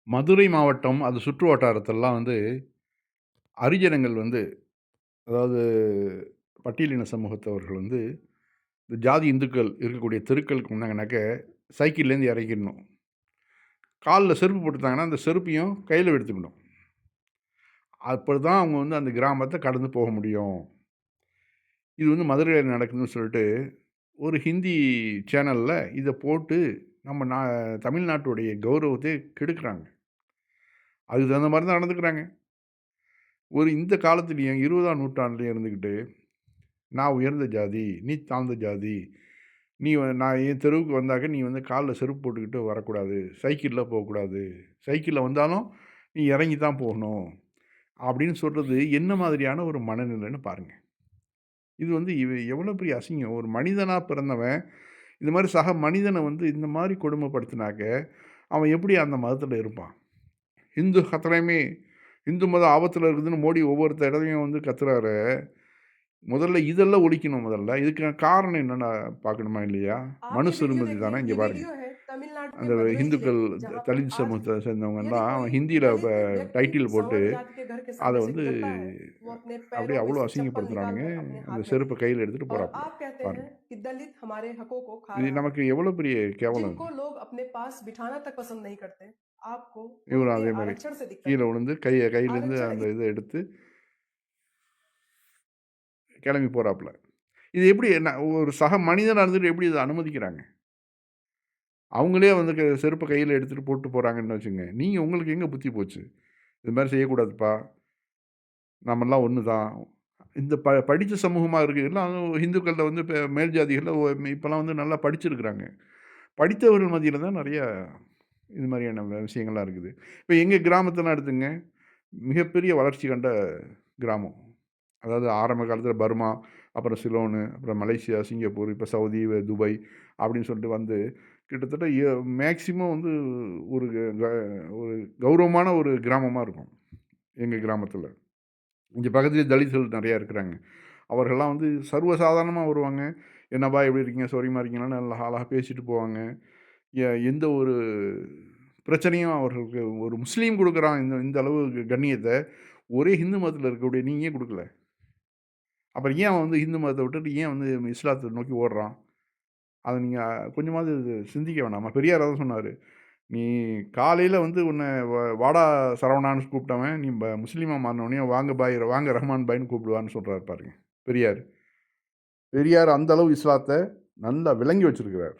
மதுரை மாவட்டம், அது சுற்று வட்டாரத்திலலாம் வந்து ஹரிஜனங்கள் வந்து, அதாவது பட்டியலின சமூகத்தவர்கள் வந்து, இந்த ஜாதி இந்துக்கள் இருக்கக்கூடிய தெருக்களுக்கு வந்தாங்கனாக்க, சைக்கிள்லேருந்து இறங்கிடணும். கால்ல செருப்பு போட்டுருந்தாங்கன்னா, அந்த செருப்பையும் கையில எடுத்துக்கணும். அப்பதான் அவங்க வந்து அந்த கிராமத்த கடந்து போக முடியும். இது வந்து மதுரையில நடக்குதுன்னு சொல்லிட்டு, ஒரு ஹிந்தி சேனல்ல இத போட்டு, நம்ம தமிழ்நாட்டுடைய கௌரவத்தையே கெடுக்குறாங்க. அதுக்கு தகுந்த மாரி தான் நடந்துக்கிறாங்க. இந்த காலத்திலயும் 20ஆம் நூற்றாண்டுலயும் இருந்துகிட்டு, நான் உயர்ந்த ஜாதி, நீ தாழ்ந்த ஜாதி. நான் என் தெருவுக்கு வந்தாக்க நீ வந்து கால்ல செருப்பு போட்டுக்கிட்டு வரக்கூடாது. சைக்கிள்ல போக்கூடாது. சைக்கிள்ல வந்தாலும் நீ இறங்கி தான் போகணும். அப்படின்னு சொல்றது என்ன மாதிரியான ஒரு மனநிலைன்னு பாருங்க. இது வந்து எவ்வளோ பெரிய அசிங்கம். ஒரு மனிதனா பிறந்தவன், இந்த மாரி சக மனிதன வந்து இந்த மாரி கொடுமைப்படுத்தினாக்க, அவன் எப்படி அந்த மதத்தில இருப்பான்? இந்து கத்துறயுமே இந்து மதம் ஆபத்தில இருக்குதுன்னு மோடி ஒவ்வொரு தடவையும் வந்து கத்துறாரு. முதல்ல இதெல்லாம் ஒழிக்கணும் முதல்ல. இதுக்கான காரணம் என்னன்னு பார்க்கணுமா இல்லையா? आप மனு ये वीडियो சிறுமதி देखिए, தானே இங்க ये பாருங்க. वीडियो है तमिलनाडु के அந்த मदुरई जिले ஹிந்துக்கள், की, जहाँ पर தலித் आज சமூகத்த यदि சேர்ந்தவங்கலாம் कोई ஹிந்தியில दलित व्यक्ति டைட்டில் போட்டு, सवर्ण जाति के घर के அத सामने से வந்து गुजरता है, वो अपने அப்படியே पैरों में அவ்வளோ से चप्पल निकाल அசிங்கப்படுத்துறானுங்க. कर अपने அந்த हाथ में செருப்ப लेते हैं கையில எடுத்துட்டு और போறாப்புல. आप कहते हैं பாருங்க. कि दलित हमारे हकों को खा இது रहा है, நமக்கு எவ்வளோ பெரிய கேவலம் இது. जिनको लोग अपने पास बिठाना तक पसंद नहीं करते, आपको இவரும் उनके அதே மாரி आरक्षण से கீழ दिक्कत है। விழுந்து கையிலேருந்து आरक्षण அந்த இத எடுத்து கிளம்பி போறாப்புல. இது எப்படி ஒரு சக மனிதனா இருந்துட்டு எப்படி இத அனுமதிக்கிறாங்க? அவங்களே வந்து செருப்ப கையில எடுத்துட்டு போட்டு போறாங்கன்னு வச்சுக்கங்க. நீங்க உங்களுக்கு எங்க புத்தி போச்சு? இது மாரி செய்யக்கூடாதுப்பா. நம்மல்லாம் ஒண்ணு தான். இந்த படிச்ச சமூகமா இருக்கு. எல்லாம் இந்துக்கள்ல வந்து மேல் ஜாதிகள்ல இப்பலாம் வந்து நல்லா படிச்சிருக்கிறாங்க. படித்தவர்கள் மத்தியில தான் நெறைய இது மாரியான விஷயங்கள்லாம் இருக்குது. இப்ப எங்க கிராமத்தலாம் எடுத்துங்க. மிகப்பெரிய வளர்ச்சி கண்ட கிராமம். அதாவது ஆரம்ப காலத்தில பர்மா, அப்புறம் சிலோனு, அப்புறம் மலேசியா, சிங்கப்பூர், இப்ப சவுதி, துபாய் அப்படின்னு சொல்லிட்டு வந்து கிட்டத்தட்ட மேக்ஸிமம் வந்து ஒரு ஒரு கௌரவமான ஒரு கிராமமா இருக்கும். எங்க கிராமத்தில. இங்க பக்கத்திலேயே தலித்கள் நெறையா இருக்கிறாங்க. அவர்கள்லாம் வந்து சர்வசாதாரணமா வருவாங்க. "என்னப்பா எப்படி இருக்கீங்க? சௌரியமா இருக்கீங்களான்னு?" நல்லா அழகா பேசிட்டு போவாங்க. எந்த ஒரு பிரச்சனையும் அவர்களுக்கு ஒரு முஸ்லீம் குடுக்குறான் இந்த இந்த அளவு கண்ணியத்த, ஒரே ஹிந்து மதத்தில இருக்கக்கூடிய நீங்க ஏன் குடுக்கல? அப்புறம் ஏன் அவன் வந்து ஹிந்து மதத்த விட்டுட்டு ஏன் வந்து இஸ்லாத்த நோக்கி ஓடுறான்? அத நீங்க கொஞ்சமாவது சிந்திக்க வேணாமா? பெரியார் அதான் சொன்னாரு. "நீ காலையில வந்து உன்ன வாடா சரவணான்னு கூப்பிட்டவன், நீ முஸ்லீமா மாறுனோனே வாங்க பாய், வாங்க ரஹ்மான் பாய்ன்னு கூப்பிடுவான்னு" சொல்றாரு பாருங்க. பெரியார். பெரியார் அந்த அளவு இஸ்லாத்த நல்லா விளங்கி வச்சிருக்கிறார்.